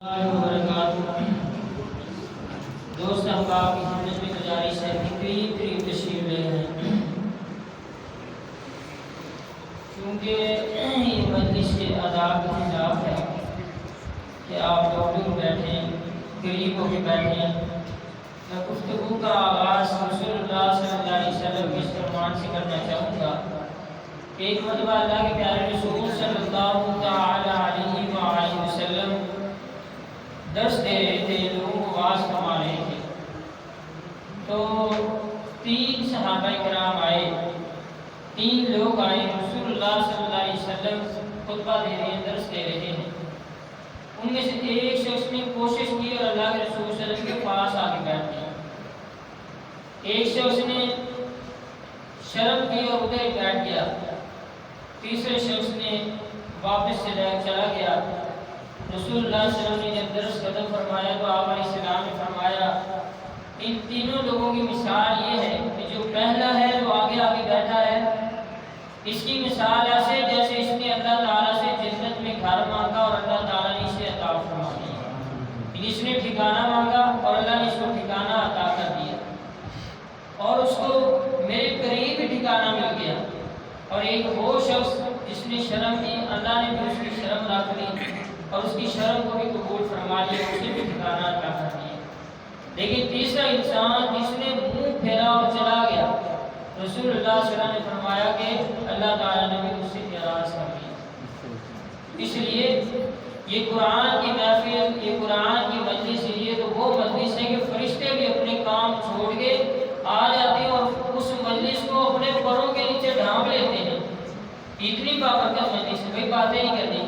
وبرکاتہ۔ دوست احباب کی خدمت میں گزارش ہے کہ قریب تشریف لے ہیں، کیونکہ یہ مجلس کے آداب کے خلاف ہے کہ آپ لوگ دور بیٹھیں، قریب ہو کے بیٹھیں۔ میں گفتگو کا آغاز رسول اللہ صلی اللہ علیہ وسلم کے فرمان سے کرنا چاہوں گا۔ ایک مرتبہ اللہ کے پیارے رسول صلی اللہ تعالی علیہ وآلہ وسلم درس دے رہے تھے، لوگوں کو واعظ فرما رہے تھے، تو 3 صحابہ کرام آئے، 3 لوگ آئے، رسول اللہ صلی اللہ علیہ وسلم خطبہ دے رہے ہیں، درس دے رہے ہیں۔ ان میں سے ایک شخص نے کوشش کی اور اللہ کے رسول صلی اللہ علیہ وسلم کے پاس آ کے بیٹھ گیا۔ ایک شخص نے شرم کی اور ادھر بیٹھ گیا۔ تیسرے شخص نے واپس سے چلا گیا۔ رسول اللہ صلی اللہ علیہ وسلم نے جب درس ختم فرمایا تو آپ علیہ السلام نے فرمایا ان تینوں لوگوں کی مثال یہ ہے کہ جو پہلا ہے وہ آگے آگے بیٹھا ہے، اس کی مثال ایسے جیسے اس نے اللہ تعالیٰ سے جنت میں گھر مانگا اور اللہ تعالیٰ نے اسے عطا فرما دیا۔ اس نے ٹھکانہ مانگا اور اللہ نے اس کو ٹھکانہ عطا کر دیا، اور اس کو میرے قریب ٹھکانہ مل گیا۔ اور ایک وہ شخص جس نے شرم کی، اللہ نے بھی اس کی شرم رکھ لی اور اس کی شرم کو بھی قبول فرما لیا، اسے بھی ٹھکانہ عطا کر دیا۔ لیکن تیسرا انسان جس نے منہ پھیرا اور چلا گیا، رسول اللہ صلی اللہ علیہ وسلم نے فرمایا کہ اللہ تعالیٰ نے بھی اس سے اعراض کر دیا۔ اس لیے یہ قرآن کی محفل، یہ قرآن کی مجلس، یہ تو وہ مجلس ہے کہ فرشتے بھی اپنے کام چھوڑ کے آ جاتے ہیں اور اس مجلس کو اپنے پروں کے نیچے ڈھانپ لیتے ہیں۔ اتنی بابرکت مجلس ہے، کوئی باتیں نہیں کرنی۔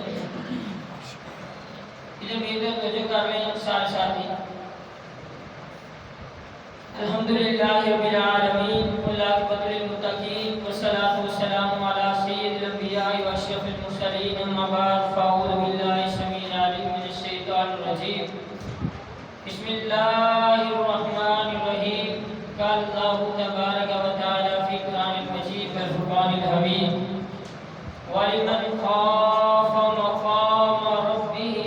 ادھر میرے توجہ کر رہے ہیں سارے ساتھی۔ الحمدللہ رب العالمین والعاقبۃ للمتقین والصلاۃ والسلام علی سید الانبیاء واشرف المرسلین، اما بعد فاعوذ باللہ السمیع العلیم من الشیطان الرجیم، بسم اللہ الرحمن الرحیم۔ قال اللہ تبارک و تعالی فی قرآن المجید والفرقان الحمید، وَلِمَنْ خَافَ مَقَامَ رَبِّهِ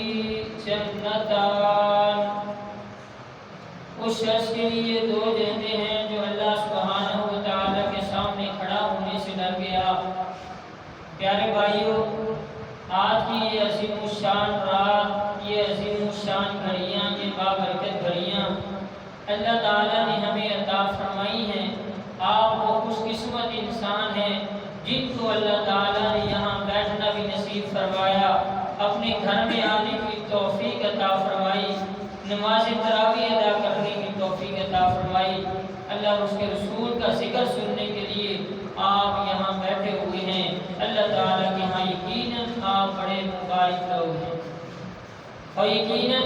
جَنَّتَانِ۔ اس شخص کے لیے 2 جنتیں ہیں جو اللہ سبحانہ و تعالیٰ کے سامنے کھڑا ہونے سے ڈر گیا۔ پیارے بھائیوں، آج کی یہ عظیم الشان رات، یہ عظیم الشان گھڑیاں، یہ بابرکت گھڑیاں اللہ تعالیٰ نے ہمیں عطا فرمائی ہیں۔ آپ وہ خوش قسمت انسان ہیں جن کو اللہ تعالیٰ نے یہاں بیٹھنا بھی نصیب فرمایا، اپنے گھر میں آنے کی توفیق عطا فرمائی، نماز تراویح ادا کرنے کی توفیق عطا فرمائی۔ اللہ اور اس کے رسول کا ذکر سننے کے لیے آپ یہاں بیٹھے ہوئے ہیں۔ اللہ تعالیٰ کے ہاں یقیناً آپ بڑے مبارک لوگ ہیں، اور یقیناً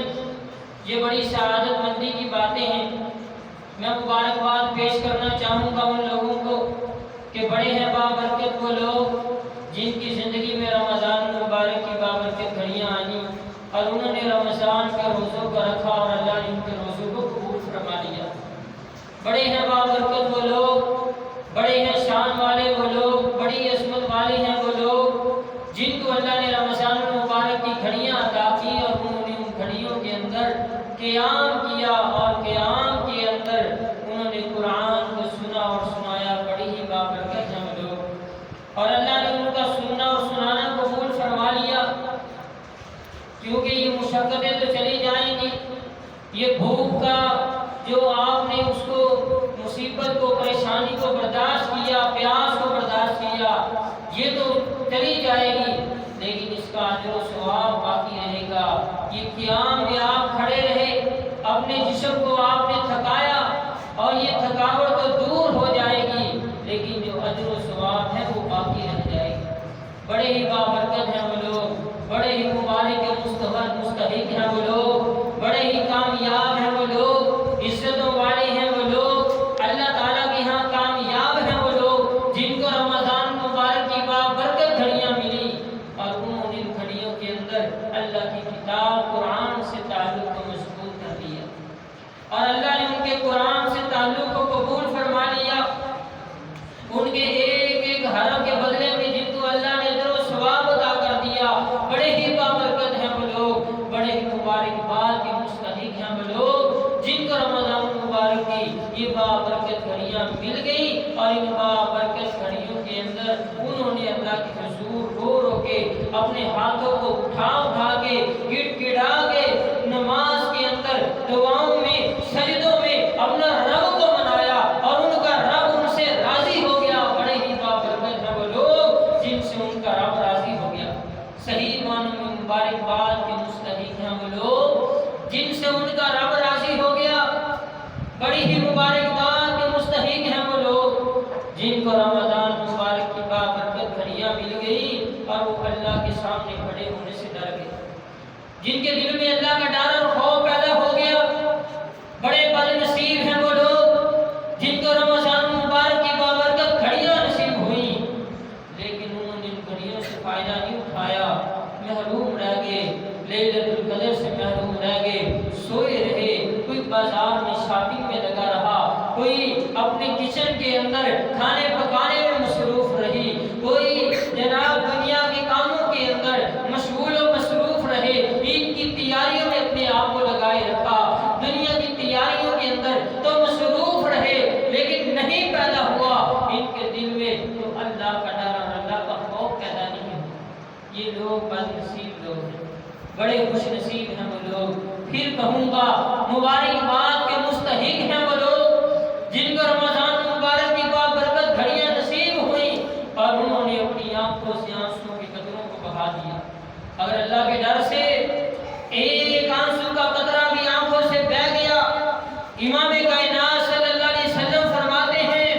یہ بڑی سعادت مندی کی باتیں ہیں۔ میں مبارکباد پیش کرنا چاہوں گا ان لوگوں کو کہ بڑے ہیں بابرکت وہ لوگ جن کی زندگی میں رمضان المبارک کی بابرکت گھڑیاں آئیں اور انہوں نے رمضان کے روزوں کو رکھا اور اللہ نے ان کے روزوں کو قبول فرما لیا۔ بڑے ہیں بابرکت وہ لوگ، بڑے ہیں شان والے وہ لوگ، بڑی عظمت والے ہیں وہ لوگ جن کو اللہ نے رمضان المبارک کی گھڑیاں عطا کی اور انہوں نے ان گھڑیوں کے اندر قیام کیا، اور قیام کے اندر انہوں نے قرآن کو سنا اور سنایا۔ بڑی ہی بابرکت ہیں وہ لوگ، اور اللہ نے ان کا سننا اور سنانا قبول فرما لیا، کیونکہ یہ مشقتیں تو چلی جائیں گی۔ یہ بھوک کا جو آپ نے اس کو مصیبت کو، پریشانی کو برداشت کیا، پیاس کو برداشت کیا، یہ تو چلی جائے گی، لیکن اس کا اجر و ثواب باقی رہے گا۔ یہ قیام میں آپ کھڑے رہے، اپنے جسم کو آپ نے تھکایا، اور یہ تھکاوٹ تو دور ہو جائے گی، لیکن جو اجر و ثواب ہے وہ باقی رہ جائے گی۔ بڑے ہی بابرکت ہیں وہ لوگ، بڑے ہی مبارک مستحق ہیں وہ لوگ، بڑے ہی کامیاب ہیں وہ لوگ، عزتوں والے ہیں وہ لوگ، اللہ تعالیٰ کے ہاں کامیاب ہیں وہ لوگ جن کو رمضان مبارک کی بابرکت گھڑیاں ملی، اور انہوں نے ان گھڑیوں کے اندر اللہ کی کتاب قرآن سے تعلق کو مضبوط کر دیا، اور اللہ نے ان کے قرآن سے تعلق کو قبول فرما لیا۔ ان کے ایک ایک حرف کے بدلے میں جن کو اللہ نے اجر و ثواب عطا کر دیا۔ بڑے ہی بابرکت ہیں وہ لوگ، بڑے ہی مبارک مستحق ہیں وہ لوگ جن کو رمضان المبارک کی یہ بابرکت گھڑیاں مل گئی اور ان بابرکت گھڑیوں کے اندر انہوں نے اللہ کے حضور رو رو کے اپنے ہاتھوں کو اٹھا کے گڑ گڑا کے نماز کے اندر دعاؤں میں سجدوں میں اپنا رب کو منایا اور ان کا رب ان سے راضی ہو گیا. بڑے ہی بابرکت ہیں وہ لوگ جن سے ان کا رب راضی ہو گیا. صحیح معنوں میں مبارکباد کے مستحق ہیں وہ لوگ جن سے ان کا رب راضی ہو گیا. بڑی ہی مبارکباد کے مستحق ہیں وہ لوگ جن کو رمضان مبارک کی بابرکت گھڑیاں مل گئی اور وہ اللہ کے سامنے کھڑے ہونے سے ڈر گئے, جن کے دل میں اللہ کا ڈر اور خوف پیدا ہو گیا. بڑے بد نصیب ہیں وہ لوگ جن کو رمضان مبارک کی بابرکت گھڑیاں نصیب ہوئیں لیکن انہوں نے ان گھڑیوں سے فائدہ نہیں اٹھایا, محروم رہ گئے, لیلۃ القدر سے محروم رہ گئے, سوئے رہے. کوئی بازار میں شاپنگ میں لگا رہا, کوئی اپنے کچن کے اندر کھانے پکانے میں مصروف رہی, کوئی جناب دنیا کے کاموں کے اندر مشغول و مصروف رہے, عید کی تیاریوں میں اپنے آپ کو لگائے رکھا, دنیا کی تیاریوں کے اندر تو مصروف رہے لیکن نہیں پیدا ہوا ان کے دل میں تو اللہ کا ڈر اور اللہ کا خوف پیدا نہیں ہوا. یہ لوگ بد نصیب لوگ ہیں, بڑے خوش نصیب ہیں وہ لوگ. پھر کہوں گا مبارکباد کے مستحق ہیں وہ لوگ جن کو رمضان مبارک کی بابرکت گھڑیاں نصیب ہوئیں اور انہوں نے اپنی آنکھوں سے آنسوں کی قطروں کو بہا دیا. اگر اللہ کے ڈر سے ایک آنسو کا قطرہ بھی آنکھوں سے بہہ گیا, امام کائنات صلی اللہ علیہ وسلم فرماتے ہیں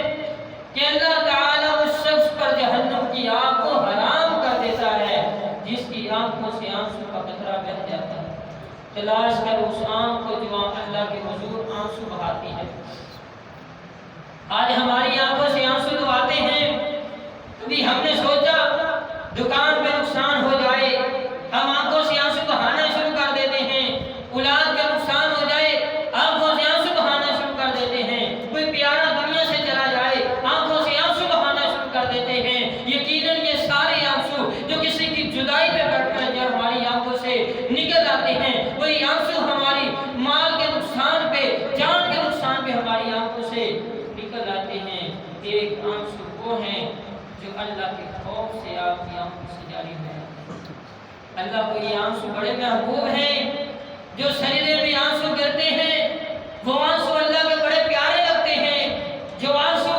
کہ اللہ تعالیٰ اس شخص پر جہنم کی آگ کو حرام کر دیتا ہے جس کی آنکھوں سے آنسو کا قطرہ بہہ جاتا ہے. تلاش کر اس آنکھ کو جو اللہ کے حضور آنسو بہاتی ہے. آج ہماری آنکھوں سے آنسو تو آتے ہیں, کبھی ہم نے سوچا دکان پہ نقصان ہو جائے ہم آنکھوں سے آنسو بہانا شروع کر دیتے ہیں, اولاد کا نقصان ہو جائے آنکھوں سے آنسو بہانا شروع کر دیتے ہیں, کوئی پیارا دنیا سے چلا جائے آنکھوں سے آنسو بہانا شروع کر دیتے ہیں. یقیناً یہ سارے آنسو جو کسی کی جدائی پہ بیٹھ کر جو ہماری آنکھوں سے نکل آتے ہیں وہی آنسو ہماری مال کے نقصان پہ, جان کے نقصان پہ ہماری آنکھوں سے نکل آتے ہیں. ایک آنسو وہ ہیں جو اللہ کے خوف سے آپ کی آنکھوں سے جاری ہے. اللہ کو یہ آنسو بڑے محبوب ہیں. جو سجدے میں آنسو گرتے ہیں وہ آنسو اللہ کے بڑے پیارے لگتے ہیں. جو آنسو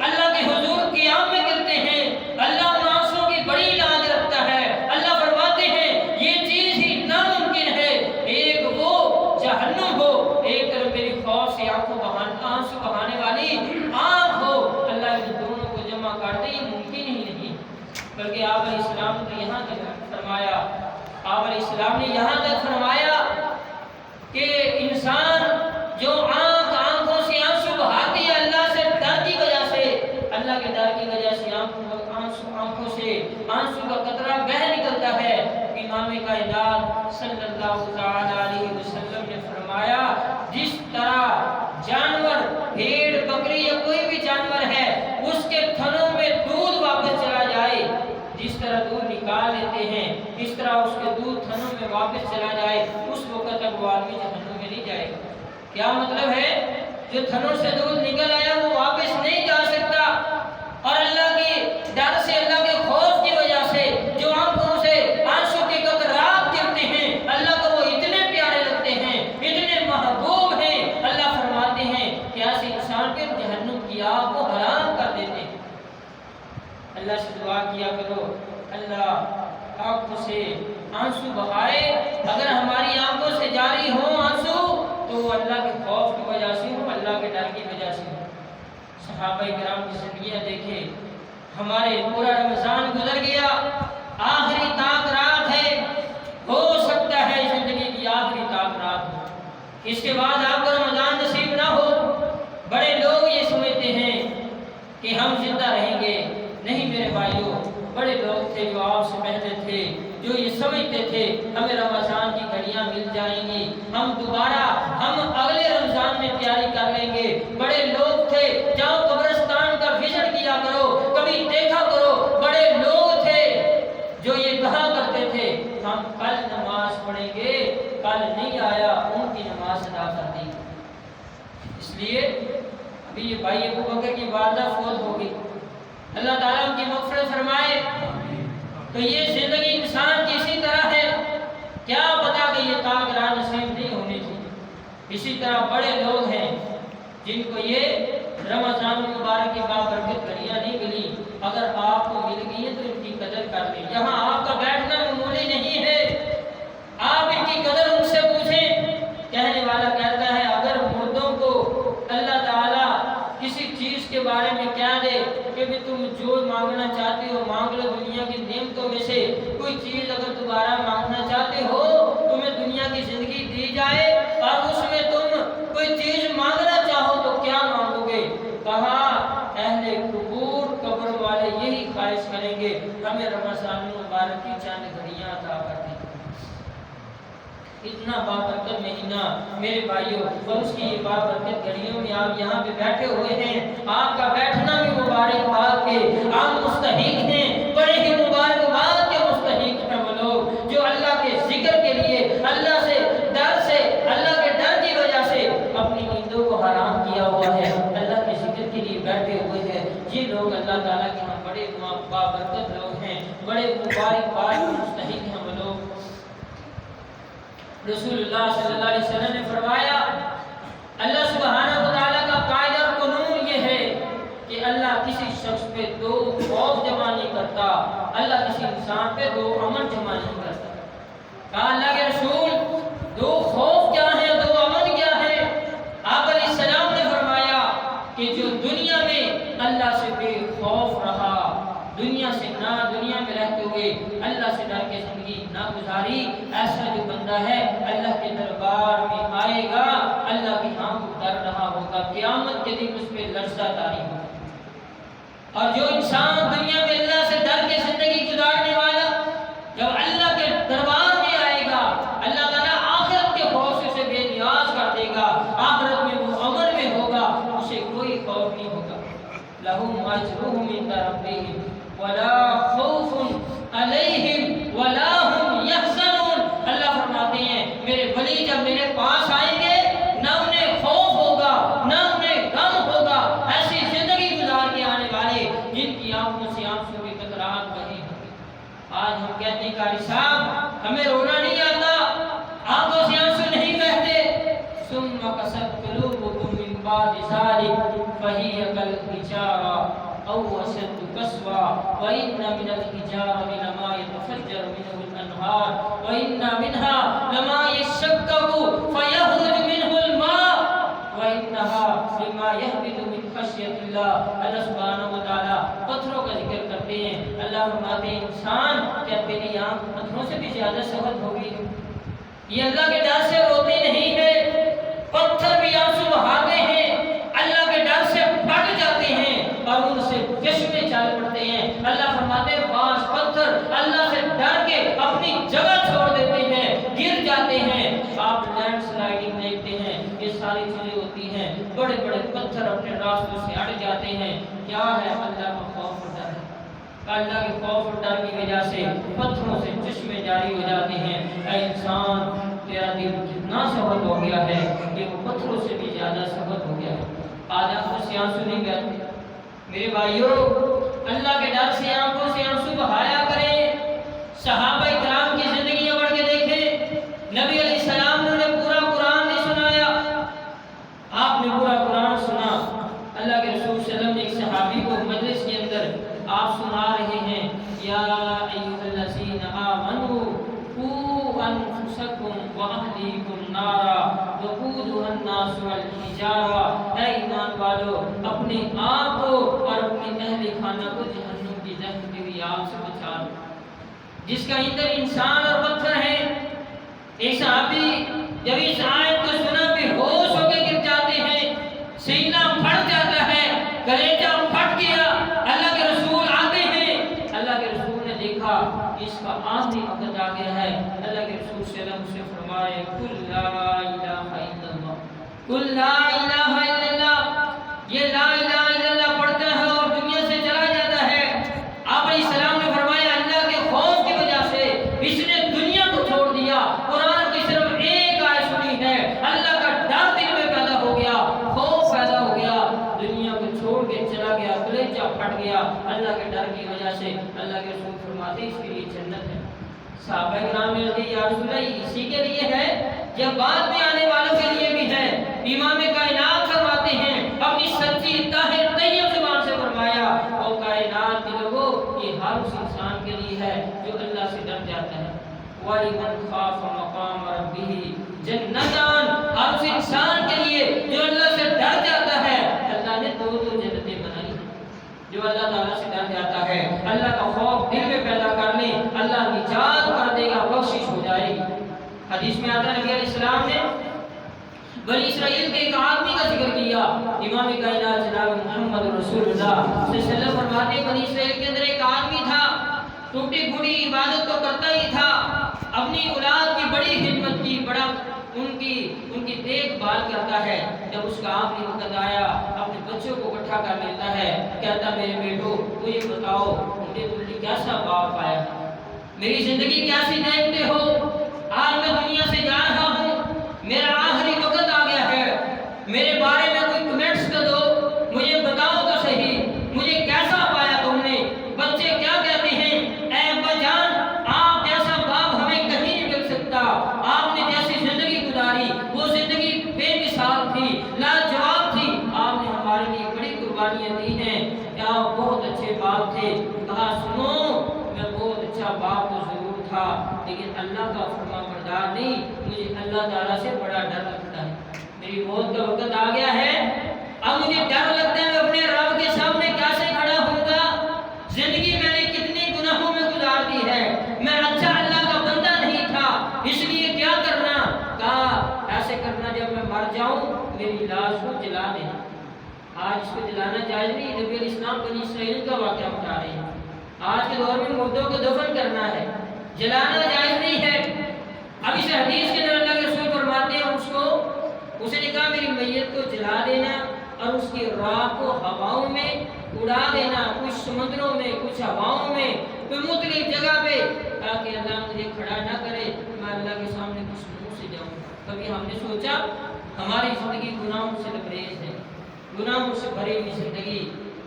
اللہ کے حضور قیام میں گرتے ہیں اللہ ان آنسو کی بڑی لاج رکھتا ہے. اللہ فرماتے ہیں یہ چیز ہی ناممکن ہے, ایک وہ جہنم ہو, ایک طرف میری خوف سے آنسو بہانے والی آنکھ ہو. اللہ ان دونوں کو جمع کر دے یہ ممکن ہی نہیں. بلکہ آپ علیہ السلام نے یہاں تک فرمایا, آپ علیہ السلام نے یہاں تک فرمایا کہ انسان جو آنکھوں سے آنسو بہاتی ہے اللہ سے ڈر کی وجہ سے, اللہ کے ڈر کی وجہ سے آنکھوں سے آنسو کا قطرہ بہہ نکلتا ہے. امام کائنات صلی اللہ تعالی علیہ وسلم نے فرمایا جس طرح جانور بھیڑ بکری یا کوئی بھی جانور ہے اس کے تھنوں میں دودھ واپس چلا جائے, جس طرح دودھ نکال لیتے ہیں اس طرح اس کے دودھ تھنوں میں واپس چلا جائے اس وقت تک وہ آدمی جہنم میں نہیں جائے گا. کیا مطلب ہے؟ جو تھنوں سے دودھ نکل آیا وہ واپس نہیں جا سکتا. اور اللہ کے ڈر سے اللہ کے خوف کی وجہ سے جو آنکھوں سے آنسو کے قطرات گرتے ہیں اللہ کو وہ اتنے پیارے لگتے ہیں, اتنے محبوب ہیں. اللہ فرماتے ہیں کہ ایسے انسان کے جہنم کی آگ کو حرام کر دیتے ہیں. اللہ سے دعا کیا کرو اللہ آنکھوں سے آنسو بہائے. اگر ہماری آنکھوں سے جاری ہوں آنسو تو وہ اللہ کے خوف کی وجہ سے ہوں, اللہ کے ڈر کی وجہ سے ہوں. صحابہ کرام کی زندگیاں دیکھیں, ہمارے پورا رمضان گزر گیا, آخری تاک رات ہے, ہو سکتا ہے زندگی کی آخری تاک رات ہو, اس کے بعد آپ کو رمضان نصیب نہ ہو. بڑے لوگ یہ سمجھتے ہیں کہ ہم زندہ رہیں گے. نہیں میرے بھائیوں, بڑے لوگ تھے جو آپ سے پہلے تھے جو یہ سمجھتے تھے ہمیں رمضان کی گھڑیاں مل جائیں گی, ہم دوبارہ ہم اگلے رمضان میں تیاری کر لیں گے. بڑے لوگ تھے, جاؤ قبرستان کا وزٹ کیا کرو, کبھی دیکھا کرو. بڑے لوگ تھے جو یہ کہا کرتے تھے ہم کل نماز پڑھیں گے, کل نہیں آیا ان کی نماز اس لیے ابھی یہ بھائی ابو بکر کی والدہ فوت ہو گئی، اللہ تعالیٰ ان کی مغفرت فرمائے۔ تو یہ زندگی انسان کی اسی طرح ہے، کیا پتا کہ یہ تاج راج نصیب نہیں ہونی تھی۔ اسی طرح بڑے لوگ ہیں جن کو یہ رمضان المبارک کی بابرکت گھڑیاں نہیں ملی، اگر آپ کو مل گئی ہے تو ان کی قدر کر لیں۔ یہاں آپ کا بیٹھنا معمولی نہیں ہے، آپ ان کی قدر ان سے پوچھیں۔ کہنے والا کہتا ہے اگر مردوں کو اللہ تعالیٰ کسی چیز کے بارے میں کہہ دے کہ بھی تم جو مانگنا چاہتے ہو مانگ لو، دنیا کی نعمتوں میں سے کوئی چیز اگر دوبارہ مانگنا چاہتے ہو، تمہیں دنیا کی زندگی دی جائے اور اس میں تم کوئی چیز مانگنا چاہو تو کیا مانگو گے؟ کہا اہل قبور قبر والے یہی خواہش کریں گے ہمیں رمضان المبارک کی چند گھڑیاں عطا کر دیں۔ اتنا بابرکت مہینہ میرے بھائیوں، اور اس کی یہ بابرکت گھڑیوں میں آپ یہاں پہ بیٹھے ہوئے ہیں، آپ کا بیٹھنا بھی مبارکباد کے آپ مستحق ہیں، بڑے ہی مبارکباد کے مستحق ہیں وہ لوگ جو اللہ کے ذکر کے لیے، اللہ سے اللہ کے ڈر کی وجہ سے اپنی نیندوں کو حرام کیا ہوا ہے، اللہ کے ذکر کے لیے بیٹھے ہوئے ہیں۔ یہ لوگ اللہ تعالیٰ کے ہاں بڑے بابرکت لوگ ہیں، بڑے مبارکباد کے مستحق ہیں وہ لوگ۔ رسول اللہ صلی اللہ علیہ وسلم نے فرمایا اللہ سبحانہ و تعالیٰ کا قاعدہ اور قانون یہ ہے کہ اللہ کسی شخص پہ دو خوف جمع نہیں کرتا، اللہ کسی انسان پہ دو امن جمع نہیں کرتا۔ کہا اللہ کے رسول دو خوف کیا ہے، دو امن کیا ہے؟ آپ علیہ السلام نے فرمایا کہ جو دنیا میں اللہ سے بے خوف رہا، دنیا میں رہتے ہوئے اللہ سے ڈر کے زندگی نہ گزاری، ایسا جو بندہ ہے اللہ کے دربار میں آئے گا، اللہ کی ہاں کو ڈر رہا ہوگا، قیامت کے دن اس پہ لرزہ طاری ہوگا۔ اور جو انسان دنیا میں اللہ سے ڈر کے زندگی گزارنے والا جب اللہ کے دربار میں آئے گا، اللہ تعالیٰ آخرت کے خوف سے بے نیاز کر دے گا، آخرت میں وہ امن میں ہوگا، اسے کوئی خوف نہیں ہوگا۔ لَهُمْ أَجْرُهُمْ عِنْدَ رَبِّهِمْ وَلَا خَوْفٌ عَلَيْهِمْ وَلَا هُمْ يَحْزَنُونَ۔ اللہ فرماتے ہیں میرے ولی جب میرے پاس آئیں گے نہ انہیں خوف ہوگا نہ انہیں غم ہوگا، ایسی زندگی گزار کے آنے والے جن کی آنکھوں سے آنسو کی قطرات بہے ہوں۔ آج ہم کہتے ہیں قاری صاحب ہمیں رونا نہیں آتا، آنکھوں سے آنسو نہیں بہتے۔ ثُمَّ قَسَتْ قُلُوبُكُم مِّن بَعْدِ ذَلِكَ فَهِيَ كَالْحِجَارَةِ أو أشد قسوة وإن من الحجارة لما يتفجر منه الأنهار وإن منها لما يشقق فيخرج منه الماء وإنها لما يهبط من خشية الله۔ اللہ سبحانہ و تعالیٰ پتھروں کا ذکر کرتے ہیں، اللہ فرماتے ہیں انسان کیا تیری آنکھ پتھروں سے بھی زیادہ سخت ہوگی؟ یہ اللہ کے ڈر سے روتے نہیں ہے، پتھر بھی آنسو بہاتے ہیں، اللہ کے ڈر سے پھٹ جاتے ہیں اور ان سے چشمے چل پڑتے ہیں۔ اللہ فرماتے ہیں بعض پتھر اللہ سے ڈر کے اپنی جگہ چھوڑ دیتے ہیں، گر جاتے ہیں۔ آپ لینڈ سلائیڈنگ دیکھتے ہیں، یہ ساری چیزیں ہوتی ہیں، بڑے بڑے پتھر اپنے راستوں سے ہٹ جاتے ہیں۔ کیا ہے؟ اللہ کا خوف اور ڈر ہے۔ اللہ کے خوف اور ڈر کی وجہ سے پتھروں سے چشمے جاری ہو جاتے ہیں۔ اے انسان تیرا دل کتنا سخت ہو گیا ہے کہ وہ پتھروں سے بھی زیادہ سخت ہو گیا ہے۔ آج آنکھوں سے آنسو نہیں بہتے میرے بھائیوں، اللہ کے ڈر سے آنکھوں سے آنسو بہایا کریں۔ صحابہ کرام کی زندگیاں پڑھ کے دیکھیں، نبی علیہ السلام نے پورا قرآن نہیں سنایا، آپ نے پورا قرآن سنا۔ اللہ کے رسول صلی اللہ علیہ وسلم نے ایک صحابی کو مجلس کے اندر آپ سنا رہے ہیں یا ایھا الذین آمنوا قوا انفسکم واہلیکم نارا وقودھا الناس والحجارہ، اے ایمان والو اپنے آپ کو اور اپنے اہل خانہ کو جہنم کی دہکتی ہوئی آگ سے بچا لو جس کا ایندھن انسان اور پتھر ہے۔ ایک صحابی جب اس آیت کو سنا بے ہوش ہو کے گر جاتے ہیں، سینہ پھٹ جاتا ہے، کلیجہ پھٹ گیا۔ اللہ کے رسول آتے ہیں، اللہ کے رسول نے دیکھا اس کا آخری وقت آ گیا ہے۔ اللہ کے رسول صلی اللہ علیہ وسلم سے فرمائے قل لا الہ الا اللہ، قل لا الہ الا اللہ۔ یہ لا الہ الا اللہ پڑھتا ہے اور دنیا سے چلا جاتا ہے۔ آپ علیہ السلام نے فرمایا اللہ کے خوف کی وجہ سے اس نے دنیا کو چھوڑ دیا، قرآن کی صرف ایک آیت سنی ہے، اللہ کا ڈر دل میں پیدا ہو گیا، خوف اللہ کے ڈر کی وجہ سے اللہ کے رسول فرماتے ہیں اس کے لیے جنت ہے۔ صحابہ کرام نے کہا یا رسول اللہ اسی کے لیے ہے یا بعد میں آنے والوں کے لیے بھی ہے؟ امام کائنات فرماتے ہیں اپنی سچی طاہر طیب زبان سے فرمایا او کائنات کے لوگوں یہ ہر اس انسان کے لیے ہے جو اللہ سے ڈر جاتا ہے۔ وَلِمَنْ خَافَ مَقَامَ رَبِّهِ جَنَّتَانِ، ہر اس انسان کے لیے جو اللہ سے ڈر جاتا ہے اللہ نے دو جنتیں بنائی ہیں۔ جو اللہ تعالیٰ سے ڈر جاتا ہے اللہ کا خوف دل میں پیدا کر لے اللہ نجات کر دے گا، بخشش ہو جائے گی۔ حدیث میں آتا ہے نبی علیہ السلام نے بنی اسرائیل کے ایک آدمی کا ذکر کیا، امام کائنات جناب محمد رسول اللہ صلی اللہ علیہ وسلم فرماتے ہیں بنی اسرائیل کے اندر ایک آدمی تھا، ٹوٹی پھوٹی عبادت تو کرتا ہی تھا، اپنی اولاد کی بڑی خدمت کی، بڑا ان کی دیکھ بھال کرتا ہے۔ جب اس کا آخری وقت آیا اپنے بچوں کو اکٹھا کر لیتا ہے، کہتا میرے بیٹو مجھے بتاؤ مجھے تم نے کیسا باپ پایا، میری زندگی کیسی دیکھتے ہو؟ آج میں دنیا سے جا رہا ہوں، میرا آخری وقت آ گیا ہے، میرے بارے میں کوئی کمنٹس کر دو، مجھے بتاؤ تو صحیح مجھے کیسا پایا تم نے؟ بچے کیا کہتے ہیں اے ابا جان آپ جیسا باپ ہمیں کہیں نہیں مل سکتا، آپ نے جیسی زندگی گزاری وہ زندگی بے مثال تھی، لاجواب تھی، آپ نے ہمارے لیے بڑی قربانیاں دی ہیں، کیا بہت اچھے باپ تھے۔ کہا سنو میں بہت اچھا باپ تو ضرور تھا لیکن اللہ کا فرما بردار نہیں، مجھے اللہ تعالیٰ سے بڑا ڈر لگتا ہے، میری موت کا وقت آ گیا ہے، اب مجھے ڈر لگتا ہے میں اپنے رب کے سامنے کیسے کھڑا ہوں گا، زندگی میں نے کتنے گناہوں میں گزار دی ہے، میں اچھا اللہ کا بندہ نہیں تھا، اس لیے کیا کرنا؟ کہا ایسے کرنا جب میں مر جاؤں میری لاش کو جلا دینا۔ آج اس کو جلانا جائز نہیں، نبی علیہ السلام بنی اسرائیل کا واقعہ بتا رہے ہیں، آج کے دور میں مردوں کو دفن کرنا ہے، جلانا جائز نہیں ہے۔ اب اس حدیث کے اندر اللہ کے رسول فرماتے ہیں اس نے کہا میری میت کو جلا دینا اور اس کی راہ کو ہواؤں میں اڑا دینا، کچھ سمندروں میں کچھ ہواؤں میں کوئی مختلف جگہ پہ، تاکہ اللہ مجھے کھڑا نہ کرے میں اللہ کے سامنے کچھ منہ سے جاؤں۔ کبھی ہم نے سوچا ہماری زندگی گناہوں سے لبریز ہے، گناہوں سے بھری ہوئی زندگی،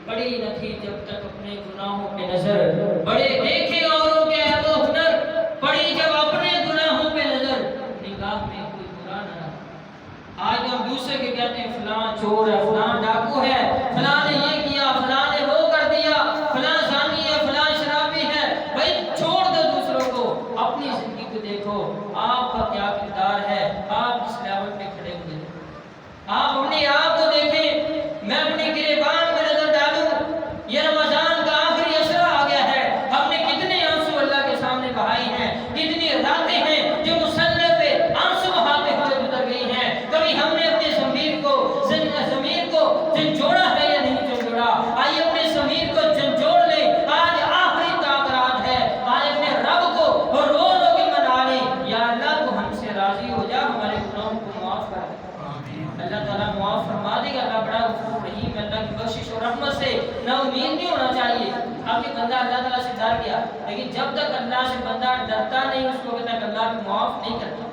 پڑی نہ تھی جب تک اپنے گناہوں پہ نظر، بڑے دیکھے اوروں کے عیب و ہنر، پڑی جب اپنے گناہوں پہ نظر، نگاہ میں کوئی برا نہ رہا۔ آج ہم دوسرے کے کہتے ہیں فلاں چور ہے، فلاں ڈاکو ہے، فلاں نے یہ کیا، فلاں نے وہ کر دیا، فلاں زانی ہے، فلاں شرابی ہے۔ بھائی چھوڑ دو دوسروں کو، اپنی زندگی کو دیکھو، آپ کا کیا کردار ہے، آپ کس لیول پہ کھڑے ہوئے ہیں، آپ اپنے آپ کو دیکھیں۔ میں اپنے گریبان میں نظر ڈالوں، یہ رمضان کا آخری عشرہ آ گیا ہے، ہم نے کتنے آنسو اللہ کے سامنے بہائے ہیں، کتنی راتیں ہیں جو مصلی پہ آنسو بہاتے ہوئے گزر گئی ہیں۔ کبھی ہم نے اپنے ضمیر کو جھنجھوڑا ہے یا نہیں جھنجھوڑا؟ آئیے اپنے ضمیر کو جھنجھوڑ لیں، آج آخری تاکرات ہے، آج اپنے رب کو رو رو کے منا لیں، یا اللہ تو ہم سے راضی ہو جا، ہمارے گناہوں کو معاف کر دے۔ اللہ تعالیٰ معاف فرما دے گا، اللہ بڑا غفور رحیم، اللہ کی بخشش اور رحمت سے نا امید نہیں ہونا چاہیے۔ اب یہ بندہ اللہ تعالیٰ سے ڈر گیا، لیکن جب تک اللہ سے بندہ ڈرتا نہیں اس وقت تک اللہ بھی معاف نہیں کرتا۔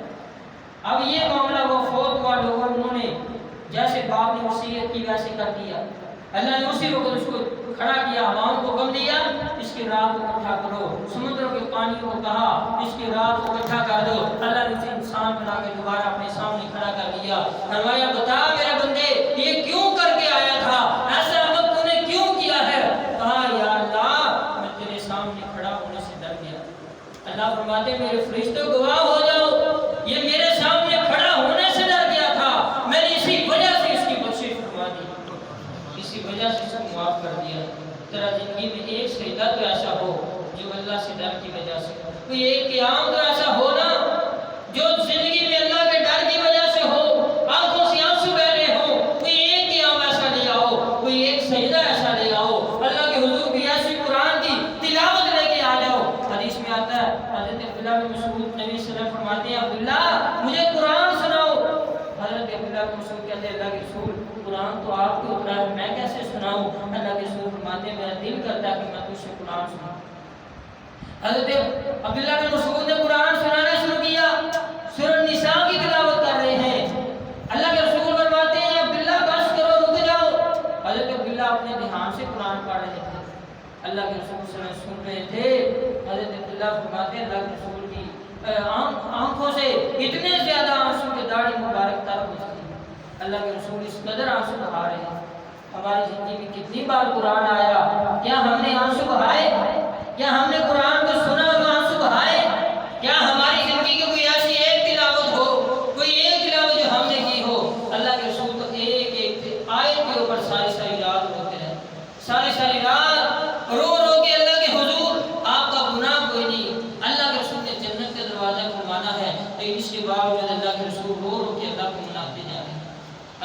اب یہ معاملہ وہ فوت ہوا لوگوں انہوں نے جیسے باپ نے وصیت کی ویسے کر دیا، اللہ نے اسی وقت اس کو کھڑا کیا، ہواؤں کو حکم دیا اس کی رات کو اکٹھا کرو، سمندروں کے پانیوں کو کہا اس کی رات کو اکٹھا کر دو، اللہ نے اسے انسان بنا کے دوبارہ اپنے سامنے کھڑا کر دیا، فرمایا بتا میرے بندے یہ کیوں کر کے آیا تھا، ایسا عمل تو نے کیوں کیا ہے؟ کہا یا اللہ میں تیرے سامنے کھڑا ہونے سے ڈر گیا۔ اللہ فرماتے میرے فرشتوں گواہ ہو جاؤ، یہ میرے سامنے کھڑا ہونے سے ڈر گیا تھا، میں نے اسی وجہ سے اس کی بخشش فرما دی، اسی وجہ سے اس کو معاف کر دیا۔ تیرا زندگی میں ایک سجدہ تو ایسا ہو جو اللہ سے ڈر کی وجہ سے، کوئی ایک قیام تو ایسا ہو نا جو زندگی میں اللہ کے ڈر کی وجہ سے ہو، آنکھوں سے آنسو بہ رہے ہوں، کوئی ایک قیام ایسا لے آؤ، کوئی ایک سجدہ ایسا لے آؤ، اللہ کے حضور کی ایسی قرآن کی تلاوت لے کے آ جاؤ۔ حدیث میں آتا ہے حضرت عبداللہ بن مسعود نبی صلی اللہ علیہ وسلم فرماتے ہیں عبداللہ مجھے قرآن سناؤ۔ حضرت عبداللہ بن مسعود کہتے ہیں اللہ کے رسول قرآن تو آپ کو اترا ہے میں کیسے سناؤں؟ اللہ کے رسول فرماتے ہیں میرا دل کرتا ہے کہ میں تجھ سے قرآن سناؤں۔ حضرت عبداللہ بن مسعود نے قرآن سنانا شروع کیا، سورۃ النساء کی تلاوت کر رہے ہیں، اللہ کے رسول فرماتے ہیں عبداللہ بس کرو رک جاؤ۔ حضرت عبداللہ اپنے دھیان سے قرآن پڑھ رہے تھے، اللہ کے رسول صلی اللہ علیہ وسلم سن رہے تھے، حضرت عبداللہ فرماتے ہیں اللہ کے رسول کی آنکھوں سے اتنے زیادہ آنسو کہ داڑھی مبارک تر ہو چکی، اللہ کے رسول اس قدر آنسو بہا رہے ہیں۔ ہماری زندگی میں کتنی بار قرآن آیا، کیا ہم نے آنسو بہائے؟ کیا ہم نے قرآن کو سنا اور آنسو بہائے؟ کیا ہماری زندگی کی کوئی ایسی ایک تلاوت ہو، کوئی ایک تلاوت جو ہم نے کی ہو؟ اللہ کے رسول تو ایک ایک آیت کے اوپر ساری ساری رات روتے رہے، ساری ساری رات رو رو کے اللہ کے حضور آپ کا گناہ کوئی نہیں، اللہ کے رسول نے جنت کا دروازہ کھلوانا ہے، لیکن اس کے باوجود اللہ کے رسول رو رو کے اللہ کو مناتے جا رہے ہیں۔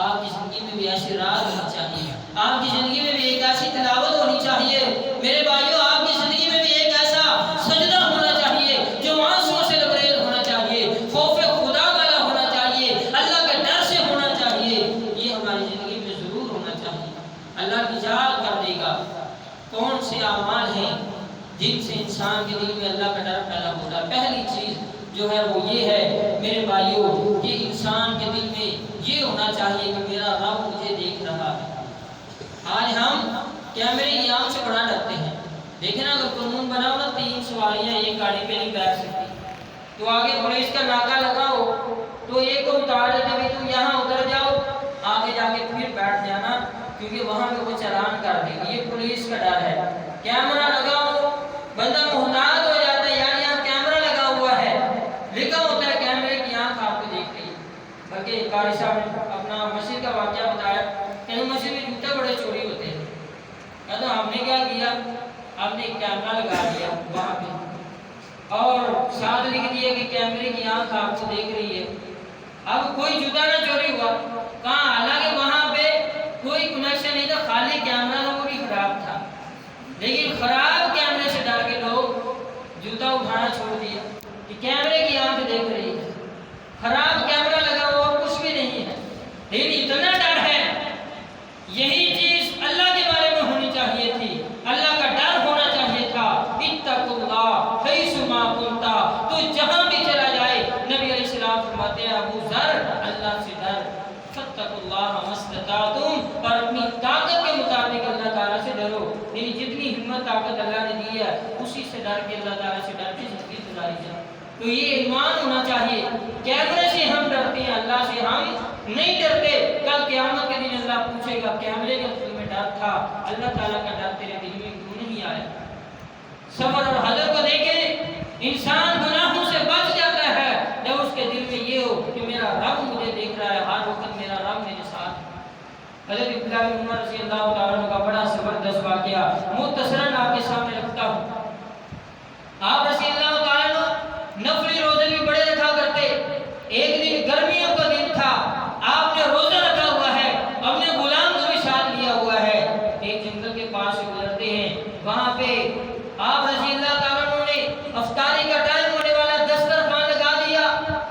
آپ کی زندگی میں بھی ایسی رات ہونی چاہیے، آپ کی زندگی میں بھی ایک ایسی تلاوت ہونی چاہیے میرے بھائیوں، آپ کی زندگی میں بھی ایک ایسا سجدہ ہونا چاہیے جو آنسوؤں سے لبریز ہونا چاہیے، خوف خدا والا ہونا چاہیے، اللہ کے ڈر سے ہونا چاہیے، یہ ہماری زندگی میں ضرور ہونا چاہیے۔ اللہ نجات کر دے گا۔ کون سے اعمال ہیں جن سے انسان کے دل میں اللہ کا ڈر پیدا ہوتا ہے؟ پہلی چیز جو ہے وہ یہ ہے میرے بھائیوں کہ انسان کے دل میں یہ ہونا چاہیے کہ میرا رب مجھے دیکھ رہا ہے۔ آج ہم کیمرے کی آنکھ سے بڑا ڈرتے ہیں۔ دیکھیں نا، اگر قانون بنا ہو نا 3 سواریاں ایک گاڑی پہ نہیں بیٹھ سکتی، تو آگے پولیس کا ناکہ لگا ہو تو ایک کو اتار دیتے بھی تم یہاں اتر جاؤ، آگے جا کے پھر بیٹھ جانا، کیونکہ وہاں پہ وہ چلان کر دے گی۔ یہ پولیس کا ڈر ہے۔ کیمرہ لگا ہو، بندہ محتاط ہو جاتا ہے، یار یہاں کیمرہ لگا ہوا ہے، لکھا ہوتا ہے کیمرے کی آنکھ آپ کو دیکھ رہی ہے۔ بلکہ قاری صاحب نے اپنا مسجد کا واقعہ بتایا، کہیں مسجد میں جوتے بڑے چوری ہوتے ہیں، تو ہم نے کیا کیا، ہم نے کیمرہ لگا دیا وہاں پہ اور ساتھ لکھ دیا کہ کیمرے کی آنکھ آپ کو دیکھ رہی ہے۔ اب کوئی جوتا نہ چوری ہوا، کہاں حالانکہ وہاں پہ کوئی کنیکشن نہیں تھا، خالی کیمرہ تھا، وہ بھی خراب تھا، لیکن خراب کیمرے سے ڈر کے لوگ جوتا اٹھانا چھوڑ دیا کہ کیمرے کی آنکھ دیکھ رہی ہے، خراب کیمرہ لگا ہوا اور کچھ بھی نہیں ہے، لیکن اتنا ڈر ہے۔ یہی چیز اللہ کے بارے میں ہونی چاہیے تھی، اللہ کا ڈر ہونا چاہیے تھا۔ اتقوا اللہ حیث ما کنت، تو جہاں بھی چلا جائے، نبی علیہ السلام فرماتے ہیں ابو ذر اللہ سے ڈر، فاتقوا اللہ ما استطعتم، اور اپنی طاقت کے مطابق اللہ تعالیٰ سے ڈرو، یعنی جتنی ہمت طاقت اللہ نے دی ہے اسی سے ڈر کے اللہ تعالیٰ سے ڈر کے زندگی گزاری جائے۔ تو یہ ایمان ہونا چاہیے۔ کیمرے سے ہم ڈرتے ہیں، اللہ سے ہم نہیں ڈرتے۔ کل قیامت کے دن اللہ پوچھے گا کیمرے کے دل میں ڈر تھا، اللہ تعالیٰ کا ڈر تیرے دل میں کیوں نہیں آیا؟ صبر اور حضر کو دیکھیں، انسان گناہوں سے بچ جاتا ہے جب اس کے دل میں یہ ہو کہ میرا رب مجھے دیکھ رہا ہے، ہر وقت میرا رب میرے ساتھ ہے۔ حضرت عبداللہ بن عمر رضی اللہ تعالیٰ عنہ کا بڑا زبردست واقعہ مختصراً آپ کے سامنے رکھتا ہوں۔ آپ رضی اللہ تعالیٰ عنہ نفلی روزے بھی بڑے رکھا کرتے۔ ایک دن گرمیوں کا دن تھا، آپ نے روزہ رکھا ہوا ہے، اپنے غلام کو بھی ساتھ لیا ہوا ہے، ایک جنگل کے پاس سے گزرتے ہیں، وہاں پہ آپ رضی اللہ تعالیٰ عنہ نے افطاری کا ٹائم ہونے والا دسترخوان لگا دیا،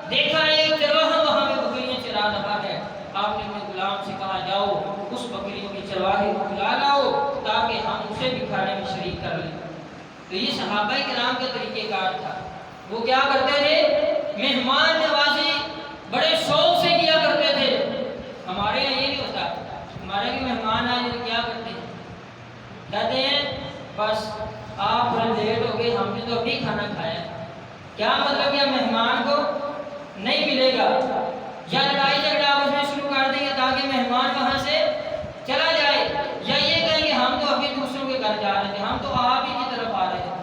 دیکھا ایک چرواہا وہاں پہ بکریاں چرا رہا ہے۔ آپ نے اپنے غلام سے کہا جاؤ اس بکریوں کے چرواہے کو بلا لاؤ تاکہ ہم اسے بھی کھانے میں شریک کر لیں۔ تو یہ صحابہ کرام کا طریقہ کار تھا۔ وہ کیا کرتے تھے؟ مہمان نوازی بڑے شوق سے کیا کرتے تھے۔ ہمارے یہاں یہ نہیں ہوتا، ہمارے یہاں مہمان آئے تو کیا کرتے ہیں؟ کہتے ہیں بس آپ تھوڑا لیٹ ہو گئے، ہم نے تو ابھی کھانا کھایا۔ کیا مطلب کہ مہمان کو نہیں ملے گا، یا لڑائی جھگڑا آپ اس میں شروع کر دیں گے تاکہ مہمان وہاں سے چلا جائے، یا یہ کہیں گے ہم تو ابھی دوسروں کے گھر جا رہے تھے، ہم تو آپ ہی کی طرف آ رہے ہیں،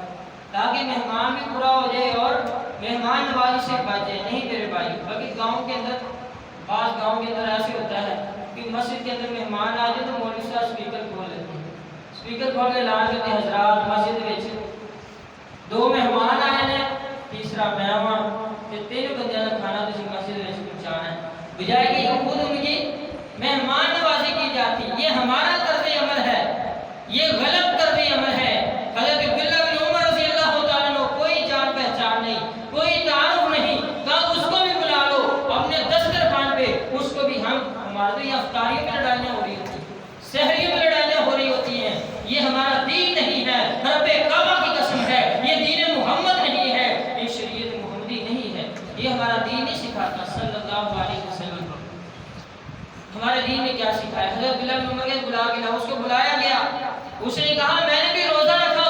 تاکہ مہمان بھی پورا ہو جائے اور مہمان نوازی سے بچ جائے۔ نہیں میرے بھائی، بلکہ گاؤں کے اندر، بعض گاؤں کے اندر ایسے ہوتا ہے کہ مسجد کے اندر مہمان آ جائے تو مولوی صاحب اسپیکر کھول لیتے ہیں، اسپیکر کھول کے اعلان کرتے ہیں حضرات مسجد وچ 2 مہمان آئے ہیں، تیسرا میں ہاں، تے 3 بندیاں دا کھانا تسی مسجد وچ پہنچانا ہے، بجائے کہ یہ خود ان کی مہمان نوازی کی جاتی۔ یہ ہمارا طرز عمل ہے، یہ غلط طرز عمل ہے۔ حضرت عبداللہ بن عمر رضی اللہ تعالیٰ عنہ کوئی جان پہچان نہیں، کوئی تعارف نہیں، کہا اس کو بھی بلا لو اپنے دسترخوان پہ، اس کو بھی ہمارے تو یہ افطاریوں میں لڑائیاں ہو رہی ہوتی ہیں، سحریوں میں لڑائیاں ہو رہی ہوتی ہیں، یہ ہمارا دین نہیں ہے، رب کعبہ کی قسم ہے، یہ دین محمد نہیں ہے، یہ شریعت محمدی نہیں ہے، یہ ہمارا دین نہیں سکھاتا صلی اللہ علیہ وسلم۔ ہمارے دین نے کیا سکھایا؟ حضرت عبداللہ بن عمر کے بلا کے لاؤ، اس کو بلایا گیا، اس نے کہا میں نے بھی روزہ رکھا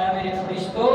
اے میرے فرشتوں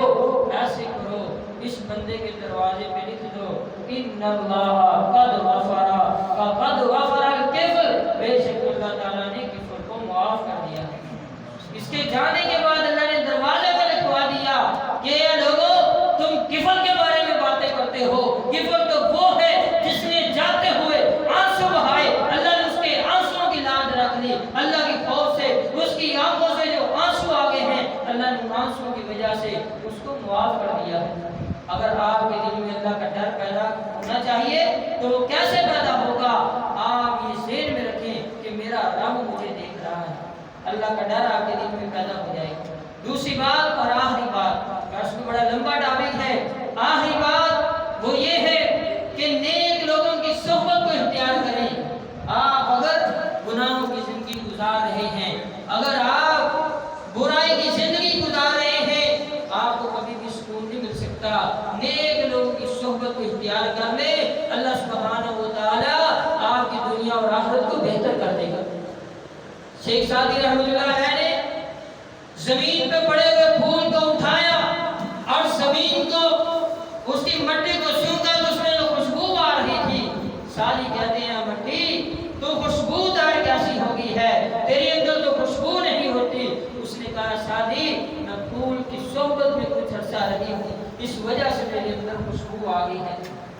ایسے کرو، اس بندے کے دروازے پہ لکھ دو ان اللہ قد غفر الکفر، بے شک اللہ تعالیٰ نے کفر کو معاف کر دیا ہے۔ اس کے جانے کے بعد اللہ نے دروازے پہ لکھوا دیا کہ اے لوگوں تم کفر کے بارے میں باتیں کرتے ہو، کفر تو وہ ہے جس نے جاتے ہوئے آنسو بہائے، اللہ نے اس کے آنسوؤں کی لاج رکھ لی، اللہ کی خوف سے اس کی آنکھوں سے جو آنسو آگے ہیں اللہ نے ان آنسوؤں کی وجہ سے اس کو معاف کر دیا ہے۔ اگر آپ کے دل میں اللہ کا ڈر پیدا ہونا چاہیے تو وہ کیسے پیدا ہوگا؟ آپ یہ ذہن میں رکھیں کہ میرا رب مجھے دیکھ رہا ہے، اللہ کا ڈر آپ کے دل میں پیدا ہو جائے گا۔ دوسری بات اور آخری بات، اس کو بڑا لمبا ٹاپک ہے، آخری بات وہ یہ ہے کہ نیک لوگوں کی صحبت کو اختیار کریں۔ آپ اگر گناہوں کی زندگی گزار رہے ہیں، اگر آپ برائی کی زندگی گزار رہے ہیں، آپ کو کبھی بھی سکون نہیں مل سکتا۔ نیک لوگوں کی صحبت کو اختیار کر لیں، اللہ سبحانہ و تعالی آپ کی دنیا اور آخرت کو بہتر کر دے گا۔ شیخ سعدی رحمۃ اللہ علیہ نے زمین پہ پڑے ہوئے پھول کو اٹھایا اور زمین کو اس کی مٹی کو سونگا تو اس میں جو خوشبو آ رہی تھی، سعدی کہتے ہیں مٹی تو خوشبودار کیسی ہوگی ہے، تیرے اندر تو خوشبو نہیں ہوتی۔ اس نے کہا سعدی میں پھول کی صحبت میں کچھ عرصہ رہی ہوں، اس وجہ سے میرے اندر خوشبو آ گئی ہے۔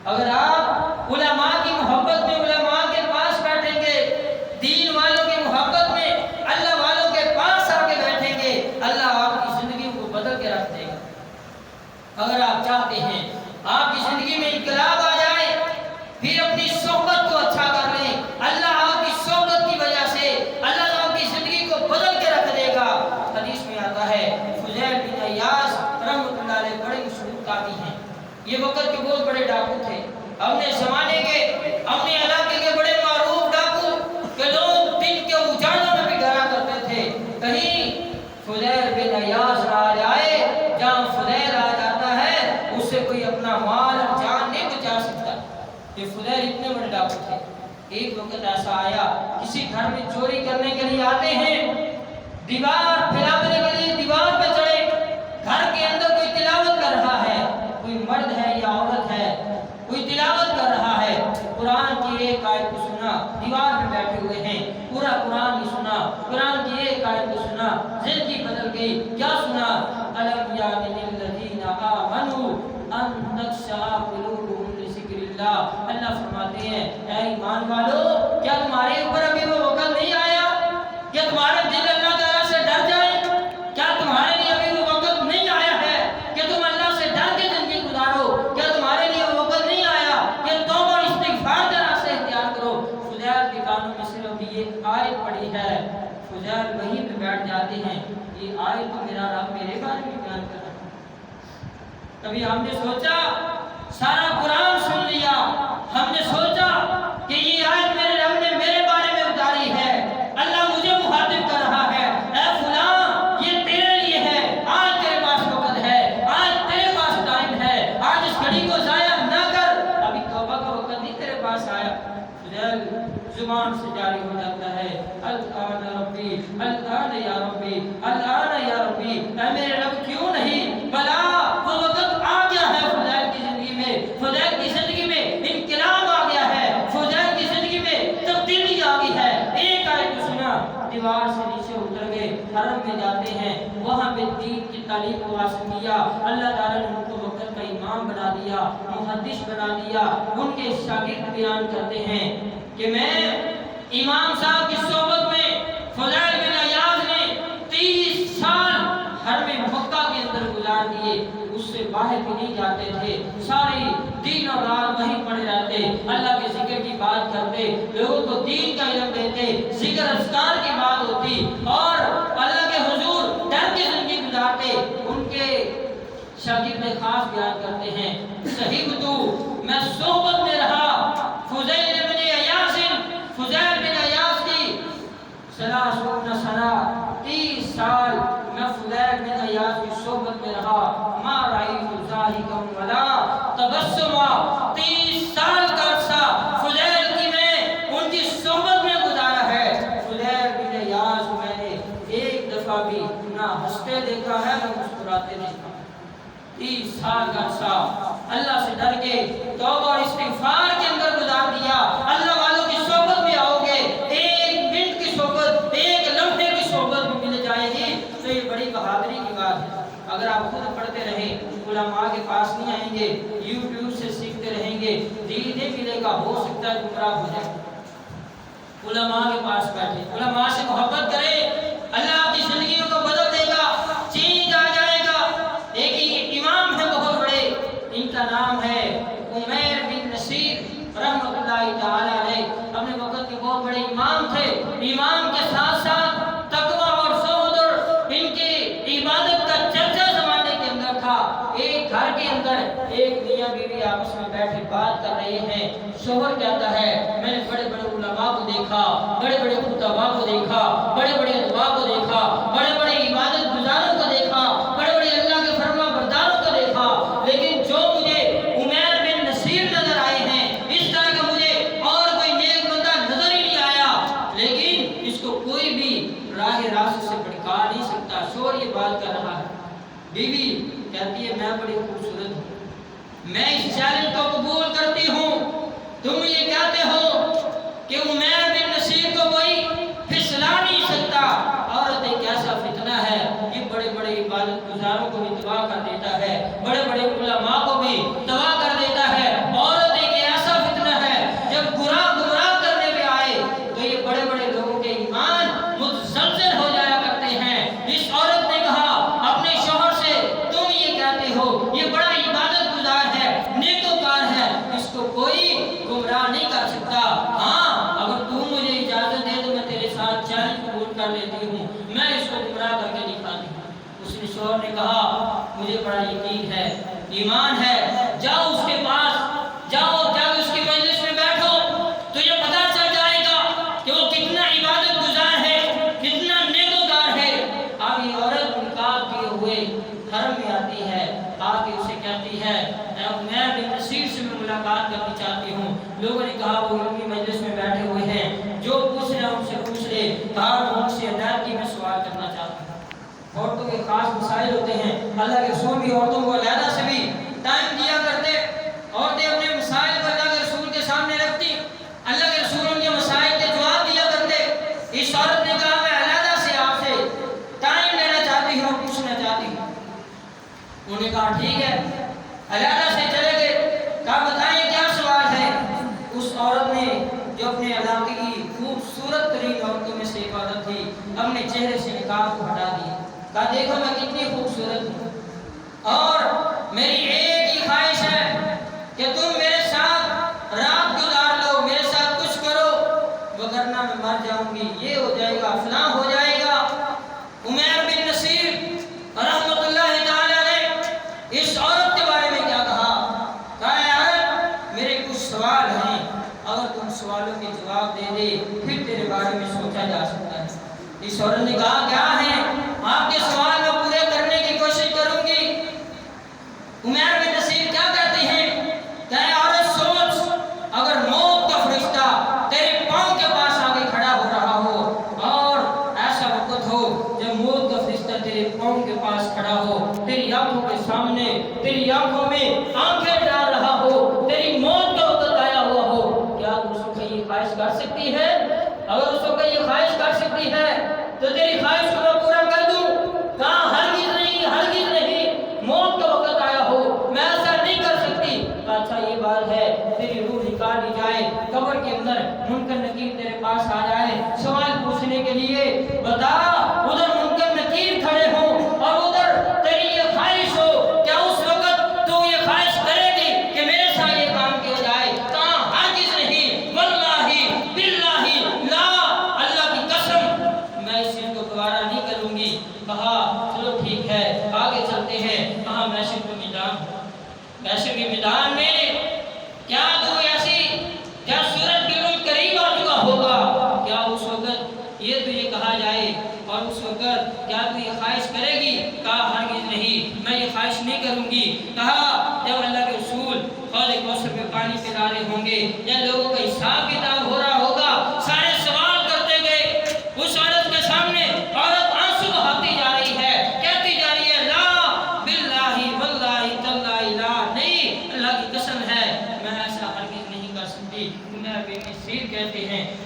اگر آپ علماء کی محبت میں علماء کے پاس بیٹھیں گے، دین والوں کی محبت میں اللہ والوں کے پاس آ کے بیٹھیں گے، اللہ آپ کی زندگی کو بدل کے رکھ دے گا۔ اگر آپ چاہتے ہیں آپ کی زندگی میں انقلاب آ جائے، پھر اپنی صحبت کو اچھا کر لیں، اللہ آپ کی صحبت کی وجہ سے اللہ آپ کی زندگی کو بدل کے رکھ دے گا۔ حدیث میں آتا ہے فضیل بن عیاض رحمۃ اللہ علیہ بڑے مشہور قاضی ہیں، یہ وقت کے بہت بڑے ڈاکو تھے، اپنے زمانے کے اپنے علاقے کے بڑے معروف ڈاکو کہ لوگ دن کے اجالوں میں بھی ڈرا کرتے تھے، کہیں فضیل بن عیاض آ جائے، جہاں فضیل آ جاتا ہے اس سے کوئی اپنا مال جان نہیں بچا سکتا۔ یہ فضیل اتنے بڑے ڈاکو تھے۔ ایک وقت ایسا آیا کسی گھر میں چوری کرنے کے لیے آتے ہیں، دیوار پھیلانے کے لیے دیوار پہ چڑھے، گھر کے اندر کوئی تلاوت کر رہا ہے، کوئی مرد ہے یا عورت ہے، کوئی تلاوت کر رہا ہے، قرآن کی ایک آیت کو سنا، دیوار پہ بیٹھے ہوئے ہیں، پورا قرآن ہی سنا، قرآن کی ایک آیت کو سنا، زندگی بدل گئی۔ کیا سنا؟ الم یعن للذین آمنوا ان تخشع قلوبهم لذکر اللہ۔ اللہ فرماتے ہیں اے ایمان والو، کیا تمہارے اوپر ابھی وہ وقت نہیں آیا کہ تمہارے دل اللہ تعالیٰ سے ڈر جائیں؟ کیا تمہارے لیے ابھی وہ وقت نہیں آیا ہے کہ تم اللہ سے ڈر کے زندگی گزارو؟ کیا تمہارے لیے وہ وقت نہیں آیا کہ توبہ اور استغفار کا راستہ اختیار کرو؟ فضیل کے کانوں میں صرف یہ آیت پڑھی ہے، فضیل وہیں پہ بیٹھ جاتے ہیں، یہ آیت تو میرا رب میرے بارے میں بیان کر رہا ہے۔ کبھی ہم نے سوچا سارا قرآن سن لیا، ہم نے سوچا کہ یہ آیت میرے رب نے میرے بارے میں اتاری ہے، اللہ مجھے مخاطب کر رہا ہے، اے فلاں یہ تیرے لیے ہے، آج تیرے پاس وقت ہے، آج تیرے پاس ٹائم ہے، آج اس گھڑی کو ضائع نہ کر، ابھی توبہ کا وقت نہیں تیرے پاس آیا۔ فضیل زبان سے جاری ہو جاتا ہے الآن ربی الآن یا ربی الآن یا ربی، اے میرے رب کیوں نہیں؟ بلا وہ وقت آ گیا ہے فضیل کی زندگی میں، فضیل کی زندگی میں انقلاب آ گیا ہے، فضیل کی زندگی میں تبدیلی آ گئی ہے۔ ایک آیت کو سنا، دیوار سے نیچے اتر گئے، حرم میں جاتے ہیں، وہاں پہ دین کی تعلیم کو حاصل کیا، اللہ تعالیٰ نے ان کو وقت کا امام بنا دیا، محدث بنا دیا۔ ان کے شاگرد بیان کرتے ہیں کہ میں امام صاحب کی صحبت میں فضیل بن عیاض نے 30 سال حرم مکہ کے اندر گزار دیے، اس سے باہر بھی نہیں جاتے تھے، ساری دن اور رات وہیں پڑے رہتے، اللہ کے ذکر کی بات کرتے، لوگوں کو دین کا علم دیتے، ذکر اذکار کی بات ہوتی اور اللہ کے حضور ڈر کی زندگی گزارتے۔ ان کے شاگرد خاص بیان کرتے ہیں صحیح میں صحبت میں رہا فضیل بن عیاض، فضیل بن عیاض کی 30 سنہ 30 سال میں فضیل بن عیاض کی صحبت میں رہا، ما رأیت ضاحکا ولا تبسما، 30 سال کا عرصہ فضیل کی میں ان کی صحبت میں گزارا ہے۔ فضیل بن عیاض میں نے ایک دفعہ بھی نہ ہنستے دیکھا ہے نہ کرواتے تھے 30 سال کا عرصہ اللہ سے ڈر کے توبہ اور استغفار کے اندر گزار دیا. اللہ والوں کی صحبت میں آؤ گے, 1 منٹ کی صحبت, 1 لمحے کی صحبت میں مل جائے گی, تو یہ بڑی بہادری کی بات ہے. اگر آپ خود پڑھتے رہیں, علماء کے پاس نہیں آئیں گے, یوٹیوب سے سیکھتے رہیں گے, دھیرے ملے گا, ہو سکتا ہے گمراہ ہو جائے. علماء کے پاس بیٹھے, علماء سے محبت کریں, اللہ آپ کی زندگیوں کو بدل دے گا, چینج آ جائے گا. ایک ہی امام ہے بہت بڑے, ان کا نام ہے عمیر بن نصیر رحمۃ اللہ تعالی علیہ. اپنے وقت کے بہت بڑے امام تھے. امام کے ساتھ ساتھ تقویٰ اور زہد اور ان کی عبادت کا چرچا زمانے کے اندر تھا. ایک گھر کے اندر ایک میاں بیوی آپس میں بیٹھے بات کر رہے ہیں. شوہر کہتا ہے میں نے بڑے بڑے علماء کو دیکھا, بڑے بڑے خطباء کو دیکھا, بڑے بڑے ادباء کو دیکھا, بڑے بڑے عبادت گزاروں کو دیکھا, بڑے بڑے اللہ کے فرما برداروں کو دیکھا, لیکن جو مجھے عمیر بن نصیر نظر آئے ہیں, اس طرح کا مجھے اور کوئی نیک بندہ نظر ہی نہیں آیا. لیکن اس کو کوئی بھی راہ راست سے بھٹکا نہیں سکتا. شوہر یہ بات کر رہا ہے, بیوی کہتی ہے میں بڑی خوبصورت ہوں, میں اس چیلنج کو قبول کرتی ہوں. تم یہ کہتے ہو کہ عمیر بن نصیر کو کوئی پھسلا نہیں سکتا. عورت ایک ایسا فتنہ ہے, یہ بڑے بڑے عبادت گزاروں کو بھی تباہ کر دیتا ہے, بڑے بڑے علماء کو بھی تباہ کر دیتا ہے. عورت ایک ایسا فتنہ ہے, جب گمراہ کرنے پہ آئے تو یہ بڑے بڑے لوگوں کے ایمان متزلزل ہو جایا کرتے ہیں. اس عورت نے کہا اپنے شوہر سے, تم یہ کہتے ہو یہ بڑا عبادت گزار ہے, نیکوکار ہے, اس کو کوئی گمراہ نہیں کر سکتا. ہاں اگر تو مجھے اجازت دے تو میں تیرے ساتھ چیلنج قبول کر لیتی ہوں, میں اس کو گمراہ کر کے دکھاتی ہوں. اس نے شوہر نے کہا مجھے بڑا یقین ہے, ایمان ہے, جاؤ اس کے پاس, جاؤ جا کے اس کی مجلس میں بیٹھو, تجھے پتہ چل جائے گا کہ وہ کتنا عبادت گزار ہے, کتنا نیکوکار ہے. اب یہ عورت نقاب کیے ہوئے حرم میں آتی ہے, آ کے اسے کہتی ہے میں بن نصیر سے میں ملاقات کرنی چاہتی ہوں. لوگوں نے کہا وہ علمی مجلس میں بیٹھے ہوئے ہیں, جو پوچھنا ان سے پوچھ لے. کہا وہ ان سے علیحدگی میں سوال کرنا چاہتا ہوں. عورتوں کے خاص مسائل ہوتے ہیں, اللہ کے رسول بھی عورتوں کو علیحدہ سے بھی ٹائم دیا کرتے. عورتیں اپنے مسائل کو اللہ کے رسول کے سامنے رکھتی, اللہ کے رسول ان کے مسائل کے جواب دیا کرتے. اس عورت نے کہا میں علیحدہ سے آپ سے ٹائم لینا چاہتی ہوں, پوچھنا چاہتی ہوں. انہوں نے کہا ٹھیک ہے, علیحدہ سے چلے گئے. کہا بتائیں کیا سوال ہے. اس عورت نے جو اپنے علاقے کی خوبصورت ترین عورتوں میں سے ایک عورت تھی, اپنے چہرے سے نقاب کو ہٹا دیا. کہا دیکھو میں کتنی خوبصورت ہوں, اور میری ایک ہی خواہش ہے کہ تم میرے ساتھ رات گزار لو, میرے ساتھ کچھ کرو, وگرنہ میں مر جاؤں گی, یہ ہو جائے گا, فلاں ہو جائے گا. عمیر بن نصیر رحمۃ اللہ تعالی علیہ اس عورت کے بارے میں کیا کہا. کہا یار میرے کچھ سوال ہیں, اگر تم سوالوں کے جواب دے دے پھر تیرے بارے میں سوچا جا سکتا ہے. اس عورت نے کہا کیا ہے, آپ کے سوال میں پورے کرنے کی کوشش کروں گی. عمیر بن نصیر کیا کہتے ہیں, کہ عورت سوچ, اگر موت کا فرشتہ تیرے پاؤں کے پاس آگے کھڑا ہو رہا ہو, اور ایسا وقت ہو جب موت کا فرشتہ تیرے پاؤں کے پاس کھڑا ہو, تیری آنکھوں کے سامنے, تیری آنکھوں میں آنکھیں ڈال رہا ہو, تیری موت کا وقت آیا ہوا ہو, کیا تم اس کو یہ خواہش کر سکتی ہے؟ اگر اس کو یہ خواہش کر سکتی ہے تو تیری خواہش کو میں پورا کر دوں. کہاں ہرگز نہیں, ہرگز نہیں, موت کا وقت آیا ہو میں ایسا نہیں کر سکتی. اچھا یہ بات ہے, تیری روح نکال دی جائے, قبر کے اندر منکر نکیر تیرے پاس آ جائے سوال پوچھنے کے لیے, بتا ادھر منکر نکیر کھڑے ہوں اور ادھر تیری یہ خواہش ہو, کیا اس وقت تو یہ خواہش کرے گی کہ میرے ساتھ یہ کام کیا جائے؟ کہاں ہرگز نہیں, واللہ باللہ لا, اللہ کی قسم میں اس چیز کو دوبارہ نہیں کروں گی. کہا چلو ٹھیک ہے آگے چلتے ہیں. کہاں محشر کے میدان, محشر کے میدان میں کیا تو ایسی, کیا سورج بالکل قریب آ چکا ہوگا, کیا اس وقت یہ تو یہ کہا جائے, اور اس وقت کیا تو یہ خواہش کرے گی؟ کہا ہرگز نہیں, میں یہ خواہش نہیں کروں گی. کہا جب اللہ کے رسول حوض کوثر میں پانی پلا رہے ہوں گے یا لوگوں کا حساب کتاب ہو رہا ہوگا, سارے سوال کرتے گئے. اس عورت کے سامنے عورت آنسو بہاتی جا رہی ہے, کہتی جا رہی ہے لا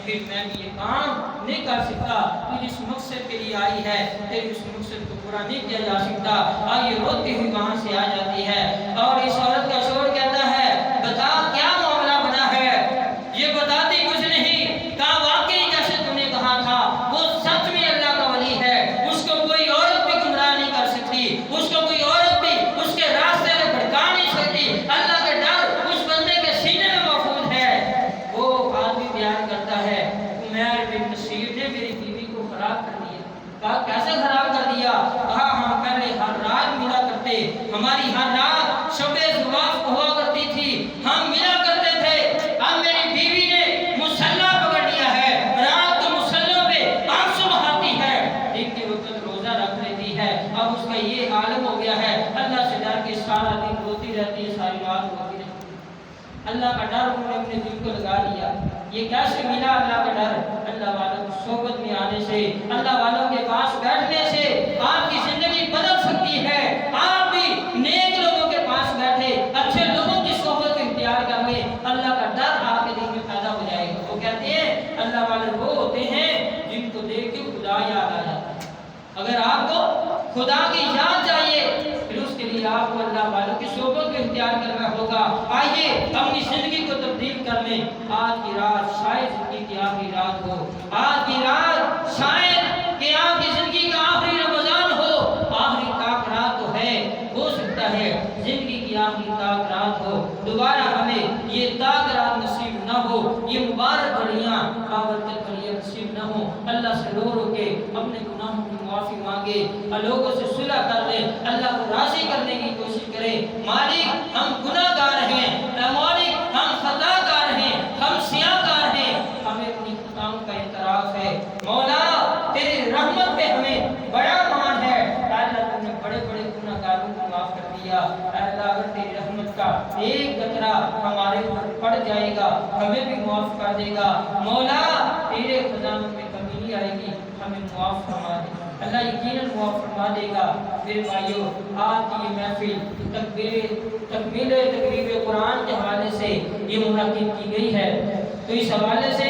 پھر میں بھی یہ کام نہیں کر سکتا۔ تو جس مقصد کے لیے آئی ہے پھر اس مقصد کو پورا نہیں کیا جا سکتا۔ آگے روتی ہوئی وہاں سے آ جاتی ہے اور اس عورت کا شوہر کہتا ہے بتا کیا معاملہ بنا ہے؟ یہ بتاتی کچھ نہیں۔ کہا واقعی جیسے تم نے کہا تھا وہ سچ میں اللہ کا ولی ہے، اس کو کوئی عورت بھی گمراہ نہیں کر سکتی، اس کو کوئی عورت بھی اس کے راستے میں بھٹکا نہیں سکتی۔ اللہ کا ڈر اس بندے کے سینے میں محفوظ ہے۔ وہ آدمی بیان کرتا ہے عمیر بن نصیر نے میری بیوی کو خراب کر دیا۔ کہا کیسے خراب کر دیا؟ کہا ہم پہلے ہر رات ملا کرتے، ہماری ہر رات شب زواف ہوا کرتی تھی، ہم ملا کرتے تھے۔ اب میری بیوی نے مسلح پکڑ لیا ہے، رات کو مسلح پہ آنسو بہاتی ہے، دن کے وقت روزہ رکھ لیتی ہے۔ اب اس کا یہ عالم ہو گیا ہے اللہ سے ڈر کے سارا دن روتی رہتی ہے، ساری رات روتی رہتی ہے۔ اللہ کا ڈر انہوں نے اپنے دل کو لگا لیا۔ یہ کیسے ملا اللہ کا ڈر؟ اللہ والوں کی صحبت میں آنے سے، اللہ والوں کے پاس بیٹھنے سے آپ کی زندگی بدل سکتی ہے۔ آپ بھی نیک لوگوں کے پاس بیٹھے، اچھے لوگوں کی صحبت کو اختیار کر لیں، اللہ کا ڈر آپ کے دل میں پیدا ہو جائے گا۔ وہ کہتے ہیں اللہ والے وہ ہوتے ہیں جن کو دیکھ کے خدا یاد آ جاتا ہے۔ اگر آپ کو خدا کی یاد چاہیے پھر اس کے لیے آپ کو اللہ والوں کی صحبت کو اختیار کرنا ہوگا۔ آئیے اپنی زندگی کو تبدیل کر لیں۔ آج کی رات شاید زندگی کی آخری رات ہو، آج کی رات شاید کہ آپ کی زندگی کا آخری رمضان ہو، آخری تاک رات تو ہے، ہو سکتا ہے زندگی کی آخری تاک رات ہو، دوبارہ ہمیں یہ تاک رات نصیب نہ ہو، یہ مبارک گھڑیاں بابرکت گھڑیاں نصیب نہ ہو۔ اللہ سے رو رو کے اپنے گناہوں کی معافی مانگے، لوگوں سے صلح کر لیں، اللہ کو راضی کرنے کی کوشش کریں۔ مالک ہم گناہ گار ہیں، مالک ہم خطا کار ہیں، ہم سیاہ کار ہیں، ہمیں اپنی خطاؤں کا اعتراف ہے۔ مولا تیری رحمت پہ ہمیں بڑا مان ہے۔ اے اللہ تم نے بڑے بڑے گناہ گاروں کو معاف کر دیا۔ اے اللہ اگر تیری رحمت کا ایک قطرہ ہمارے اوپر پڑ جائے گا ہمیں بھی معاف کر دے گا۔ مولا تیرے خزانوں میں کمی نہیں آئے گی، ہمیں معاف فرما دے۔ اللہ یقیناً معاف فرما دے گا۔ میرے بھائیو آج کی یہ محفل تکمیل تقریب قرآن کے حوالے سے یہ منعقد کی گئی ہے، تو اس حوالے سے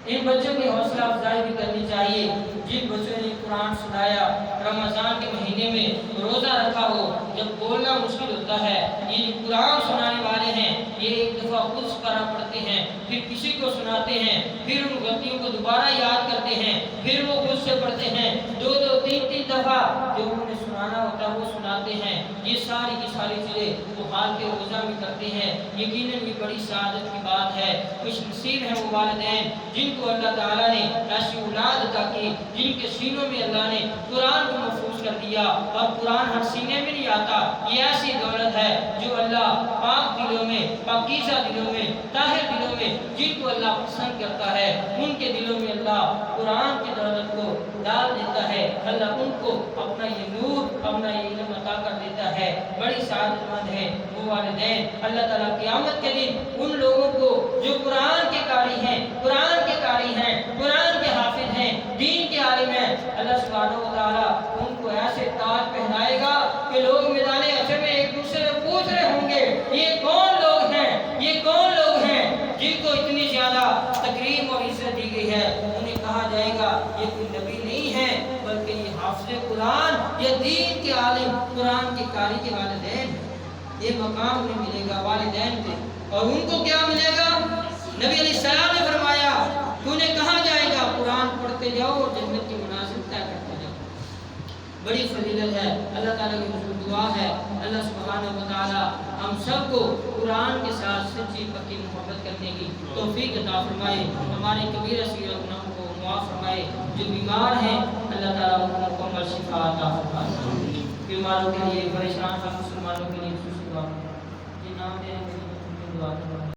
ان بچوں کی حوصلہ افزائی بھی کرنی چاہیے جن بچوں نے قرآن سنایا، رمضان کے مہینے میں روزہ رکھا ہو، جب بولنا مشکل ہوتا ہے، یہ قرآن سنانے والے ہیں یہ ایک دفعہ خود پڑھا پڑھتے ہیں، پھر کسی کو سناتے ہیں، پھر ان غلطیوں کو دوبارہ یاد کرتے ہیں، پھر وہ خود سے پڑھتے ہیں، دو دو تین تین دفعہ جو انہوں نے سنانا ہوتا ہے وہ سناتے ہیں۔ یہ ساری کی ساری چیزیں وہ حال کے روزہ میں کرتے ہیں۔ یقیناً یہ بڑی سعادت کی بات ہے۔ خوش نصیب ہیں وہ والدین جن کو اللہ تعالیٰ نے ایسی اولاد عطا کی جن کے سینوں میں اللہ نے قرآن کو محفوظ کر دیا، اور قرآن ہر سینے میں نہیں آتا، یہ ایسی دولت ہے جو اللہ پاک دلوں میں، پاکیزہ دلوں میں، طاہر دلوں میں جن کو اللہ پسند کرتا ہے ان کے دلوں میں اللہ قرآن کی دولت کو ڈال دیتا ہے۔ اللہ ان کو اپنا یہ نور، اپنا یہ علم عطا کر دیتا ہے۔ بڑی سعادت مند ہے وہ والدین۔ اللہ تعالیٰ قیامت کے دن ان لوگوں کو جو قرآن کے قاری ہیں، قرآن کے قاری ہیں، قرآن کے حافظ ہیں، دین کے عالم ہیں، اللہ سبحانہ و تعالیٰ ان کو ایسے تاج پہنائے گا کہ لوگ میدان حشر میں ایک دوسرے سے پوچھ رہے ہوں گے یہ کون لوگ ہیں، یہ کون لوگ ہیں جن کو اتنی زیادہ تکریم اور عزت دی گئی ہے۔ انہیں کہا جائے گا یہ کوئی نبی نہیں ہے بلکہ یہ حافظ قرآن، یہ دین کے عالم، قرآن کے قاری کے والدین۔ یہ مقام انہیں ملے گا والدین پہ، اور ان کو کیا ملے گا؟ نبی علیہ السلام نے فرمایا کہ انہیں کہا جائے گا قرآن پڑھتے جاؤ اور جنت کی منازل طے کرتے جاؤ۔ بڑی فضیلت ہے۔ اللہ تعالیٰ کی حضور دعا ہے اللہ سبحانہ و تعالیٰ ہم سب کو قرآن کے ساتھ سچی پکی محبت کرنے کی توفیق عطا فرمائے، ہمارے کبیرہ صغیرہ گناہوں کو معاف فرمائے۔ جو بیمار ہیں اللہ تعالیٰ ان کو مکمل شفا عطا فرمائے۔ بیماروں کے لیے، پریشان مسلمانوں کے لیے خصوصی دعا، یہ نام دے دعا